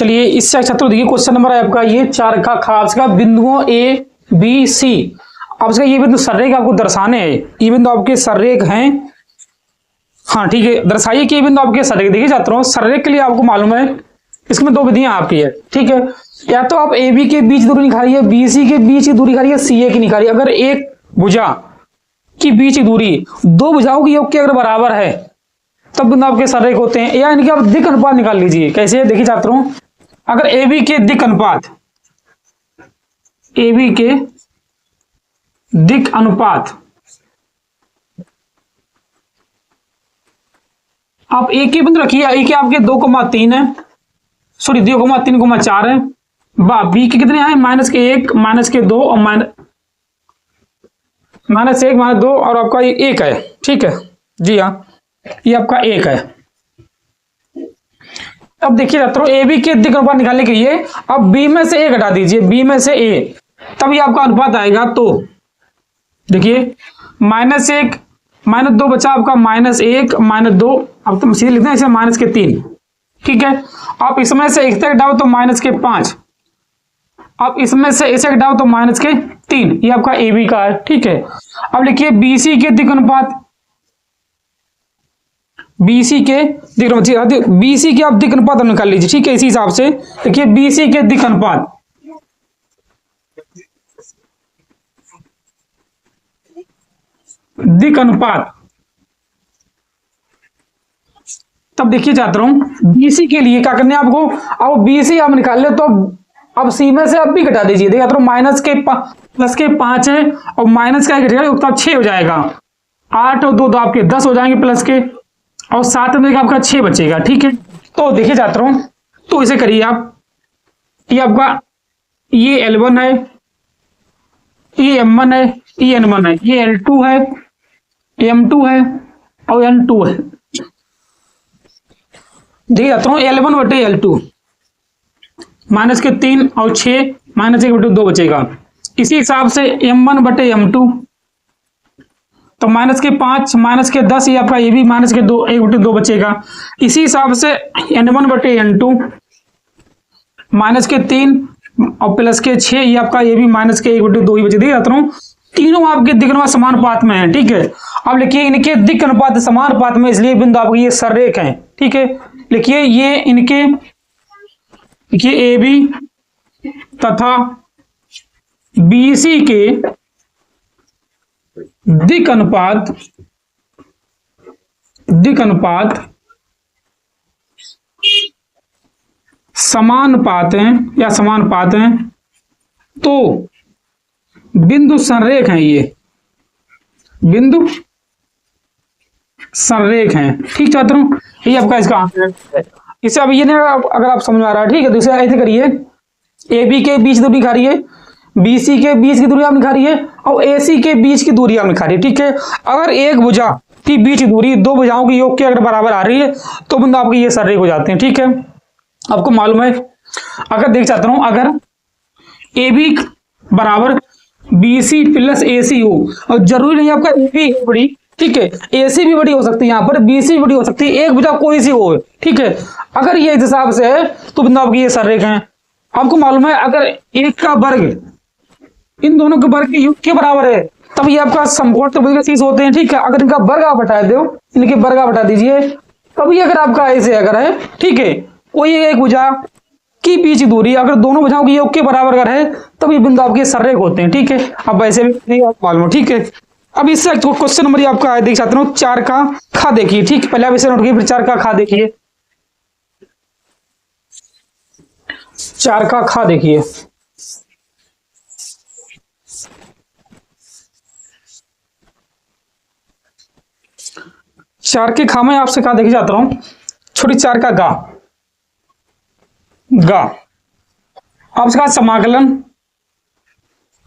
चलिए इससे छात्रों देखिए क्वेश्चन नंबर है आपका ये 4 का खास का बिंदुओं ए बी सी। अब इसका ये बिंदु सररेख आपको दर्शाने हैं, ये बिंदु आपके सररेख हैं। हाँ ठीक है, दर्शाइए कि ये बिंदु आपके सररेख। देखिए छात्रों सररेख के लिए आपको मालूम है इसमें दो विधियां आपकी है, ठीक है। या तो आप ए बी के बीच दूरी निकालिए, बी सी के बीच की दूरी निकालिए, सी ए की निकालिए। अगर एक भुजा की बीच की दूरी दो भुजाओं की योग के अगर बराबर है तब बिंदु आपके सररेख होते हैं। या इनके आप दिक् अनुपात निकाल लीजिए। कैसे? देखिए छात्रों अगर ए बी के दिक् अनुपात, ए बी के दिक् अनुपात आप एक के बिंदु रखिए, ए के आपके 2,3 है, सॉरी 2,3,4 है। बी के कितने आए? -1 -2 और -1 -2 और आपका ये 1 है, ठीक है जी हाँ, ये आपका 1 है। अब देखिए छात्रों ए बी के दिक् अनुपात निकालने के लिए अब बी में से ए घटा दीजिए, बी में से ए, तब ये आपका अनुपात आएगा। तो देखिए -1 -2 बचा आपका -1 -2, अब तुम सीधे लिखते हैं इसे -3, ठीक है। आप इसमें से 1 तक घटाओ तो -5, आप इसमें से इसे घटाओ तो -3, ये आपका ए बी का है, ठीक है। अब लिखिए बी सी के दिक् अनुपात, बी सी के दिक् आप दिक् अनुपात निकाल लीजिए, ठीक है। इसी हिसाब से देखिए बी सी के दिक् अनुपात, तब देखिए छात्रों बीसी के लिए क्या करना है आपको, अब बीसी आप निकाल ले तो अब सी में से अब भी घटा दीजिए। देखिए छात्रों प्लस के 5 है और माइनस का घटेगा 6 हो जाएगा, 8 और 2 आपके 10 हो जाएंगे प्लस के, और 7 में आपका 6 बचेगा, ठीक है। तो देखिए छात्रों तो इसे करिए आप, ये आपका ये L1 है, ये M1 है, ये N1 है, ये L2 है, M2 है और N2 है। देखिए छात्रों L1 बटे L2 -3 और 6 -1 बटे 2 बचेगा। इसी हिसाब से M1 बटे M2 तो -5 -10, ये आपका ये भी -2 1 बटे 2 बचेगा। इसी हिसाब से N1 बटे N2 -3 और +6, ये आपका ये भी -1 बटे 2 ही बचे। देखिए छात्रों तीनों आपके दिक् अनुपात समानुपात में है, ठीक है। अब लिखिए इनके दिक् अनुपात समानुपात में, इसलिए बिंदु आपके ये सररेख हैं, ठीक है। लिखिए ये इनके, लिखिए ए बी तथा बी सी के दिक् अनुपात समानुपात हैं या समानुपात हैं, तो बिंदु संरेख हैं, ये बिंदु संरेख हैं, ठीक छात्रों। ये आपका इसका आंसर है। इसे अब ये नहीं अगर आप समझ में आ रहा है, ठीक है। दूसरा ऐसे करिए, ए बी के बीच दूरी निकालिए, बी सी के बीच की दूरी आप निकालिए और ए सी के बीच की दूरी आप निकालिए, ठीक है। अगर एक भुजा की बीच की दूरी दो भुजाओं की योग के अगर बराबर आ रही है तो बिंदु आपके ये सररेख हो जाते हैं, ठीक है। आपको मालूम है अगर देख चाहता हूं, अगर ए बी बराबर बी सी प्लस ए सी हो, और जरूरी नहीं आपका ए बी बड़ी, ठीक है, ए सी भी बड़ी हो सकती है, यहाँ पर बी सी भी बड़ी हो सकती है, एक भुजा कोई सी हो, ठीक है। अगर ये इस हिसाब से है तो बिंदु आपकी ये सररेख हैं। आपको मालूम है अगर एक का वर्ग इन दोनों के वर्ग के योग के बराबर है तब ये आपका समकोण त्रिभुज शीर्ष होते हैं, ठीक है। अगर इनका वर्ग आप हटा दो, इनके वर्ग आप हटा दीजिए, तभी अगर आपका ऐसे अगर है, ठीक है, कोई एक भुजा की बीच की दूरी अगर दोनों भुजाओं के योग के बराबर अगर है तब ये बिंदु आपके सररेख होते हैं, ठीक है। अब वैसे भी आप मालूम, ठीक है। अब इससे क्वेश्चन नंबर आपका देख सकते हो 4 का खा देखिए, ठीक। पहले आप इसे नोट कीजिए, फिर 4 का खा देखिए। 4 का खा देखिए, चार के खा में आपसे कहा देखी जाता हूं, छोटी 4 का गा आपसे कहा समाकलन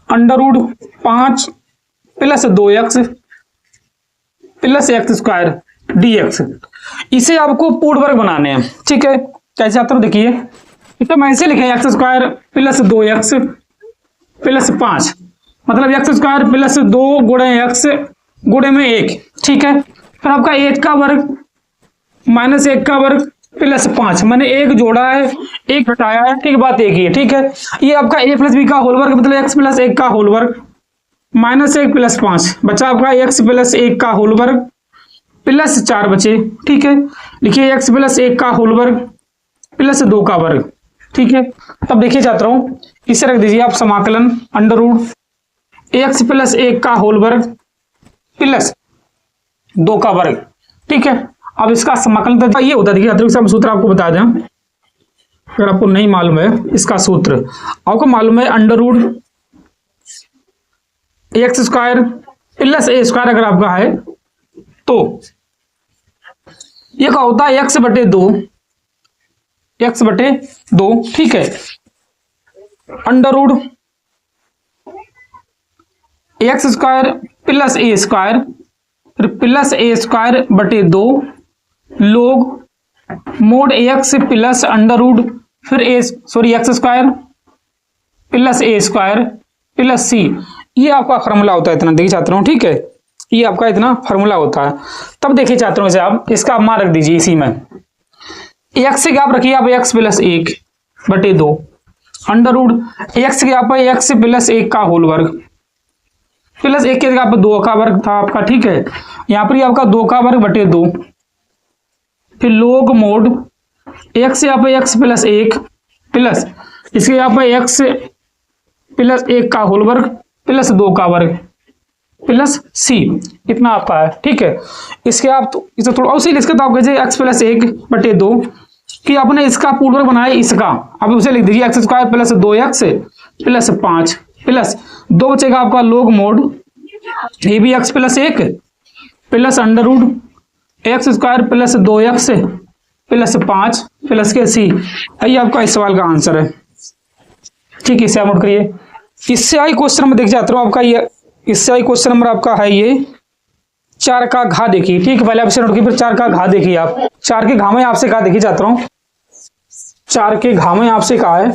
√5 + 2x + x² dx। इसे आपको पूर्ण वर्ग बनाने हैं, ठीक है। कैसे आता हूं देखिए, इसे मैं ऐसे लिखे x² + 2x + 5, मतलब x² + 2 × x × 1, ठीक है। फिर आपका 1 का वर्ग -1 का वर्ग प्लस 5, मैंने एक जोड़ा है एक घटाया है, ठीक है, बात एक ही है, ठीक है। ये आपका a प्लस बी का होल वर्ग मतलब x प्लस 1 का होल वर्ग माइनस 1 प्लस 5 बचा आपका x प्लस 1 का होल वर्ग प्लस 4 बचे, ठीक है। लिखिए x प्लस 1 का होल वर्ग प्लस 2 का वर्ग, ठीक है। तब देखिए छात्रों इसे रख दीजिए आप समाकलन अंडर रूट x प्लस 1 का होल वर्ग प्लस 2 का वर्ग, ठीक है। अब इसका समाकलन तो ये होता है, देखिए अतिरिक्त सूत्र आपको बता दें अगर आपको नहीं मालूम है इसका सूत्र, आपको मालूम है under root x square plus a square अगर आपका है तो ये क्या होता है एक्स बटे दो, ठीक है। Under root x square plus a square फिर प्लस ए स्क्वायर बटे 2 log mod x plus under root फिर x square plus a square plus c, ये आपका फॉर्मूला होता है इतना, देखिए छात्रों, ठीक है। ये आपका इतना फॉर्मूला होता है। तब देखिए छात्रों से आप इसका मान रख दीजिए इसी में, एक्स से आप रखिए आप एक्स प्लस 1 बटे 2 अंडर रूट एक्स के आप एक्स प्लस 1 का होल वर्ग प्लस 1 के जगह पर 2 का वर्ग था आपका, ठीक है। यहाँ पर आपका 2 का वर्ग बटे 2 फिर लोग मोड एक्स से आप एक्स प्लस 1 प्लस इसके यहाँ पर एक्स प्लस 1 का होल वर्ग प्लस 2 का वर्ग प्लस सी, इतना आपका है, ठीक है। इसके आप तो इसे थोड़ा और सी इसका तो आप कहिए एक्स प्लस 1 बटे 2 कि आपने इसका पूर्ण वर्ग बनाया इसका, अब उसे लिख दीजिए X square plus 2x plus 5 plus 2 बचेगा आपका लोग मोड ये भी X plus 1 plus under root x square plus 2x plus 5 plus के सी, ये आपका इस सवाल का आंसर है, ठीक है। इसे आप नोट करिए। इससे आई क्वेश्चन नंबर देख जाता हूं आपका, ये इससे आई क्वेश्चन नंबर आपका है ये 4 का घा देखिए, ठीक है। पहले आप इसे नोट कीजिए फिर 4 का घा देखिए आप, 4 के घा में आपसे कहा देखिए जाता हूं, 4 के घा में आपसे कहा है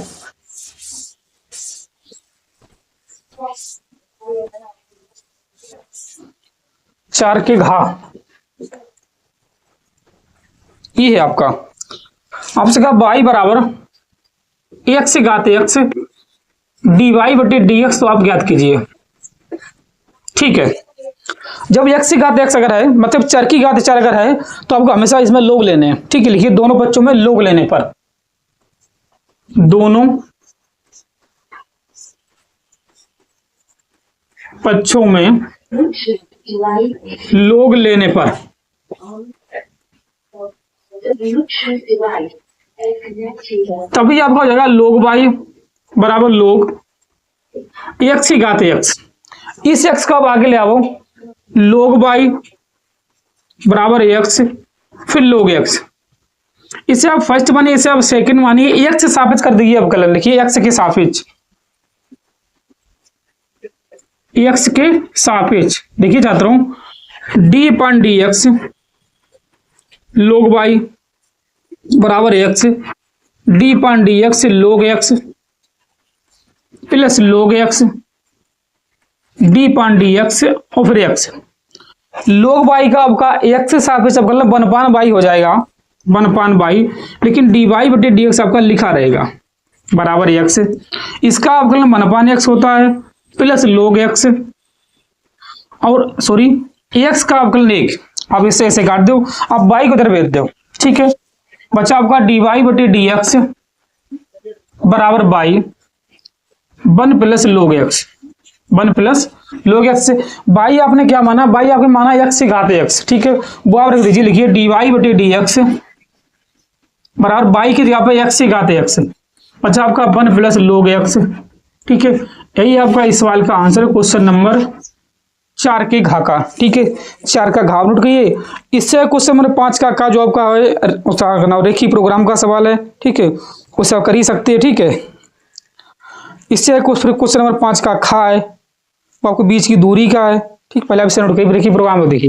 चार के घा ये है आपका, आपसे कहा y बराबर एक्स से घात एक्स dy बटे dx, तो आप ज्ञात कीजिए, ठीक है। जब x से घात x अगर है मतलब चर की घात 4 अगर है तो आपको हमेशा इसमें लोग लेने हैं, ठीक है। लिखिए दोनों बच्चों में लोग लेने पर, दोनों बच्चों में लोग लेने पर तभी आपका हो जाएगा लोग y बराबर लोग एक्स की घात एक्स, इस एक्स को आप आगे ले आओ लोग y बराबर एक्स फिर लोग एक्स, इसे आप फर्स्ट मानिए इसे आप सेकंड मानिए, एक्स से सापेक्ष कर दीजिए अवकलन, लिखिए एक्स के सापेक्ष, एक्स के सापेक्ष देखिए छात्रों डी अपन डी एक्स लोग y बराबर एक्स डी अपन डी एक्स लोग एक्स प्लस लोग एक्स डी अपन डी एक्स और फिर एक्स, लोग y का आपका एक्स से सापेक्ष अवकलन 1/y हो जाएगा 1/y, लेकिन dy बटे dx आपका लिखा रहेगा बराबर एक्स, इसका अवकलन 1/x होता है प्लस लोग एक्स और सॉरी एक्स का अवकलन 1, आप इसे ऐसे काट दो, आप y को इधर भेज दो, ठीक है। बचा आपका dy बटे dx बराबर y 1 प्लस लोग एक्स, 1 प्लस लोग एक्स से y आपने क्या माना, y आपने माना x से घात x, ठीक है। वो आप रख दीजिए, लिखिए dy बटे dx बराबर y की जगह पे x से घात x, बचा आपका 1 प्लस लोग x, ठीक है। यही आपका इस सवाल का आंसर है क्वेश्चन नंबर 4 के घा का, ठीक है। 4 का घा नोट करिए। इससे क्वेश्चन नंबर 5 का जो आपका है रेखीय प्रोग्राम का सवाल है, ठीक है, उसे आप कर ही सकते हैं, ठीक है। इससे क्वेश्चन नंबर 5 का खा है वो आपको बीच की दूरी का है, ठीक। पहले आप इसे नोट करिए रेखीय प्रोग्राम को देखिए।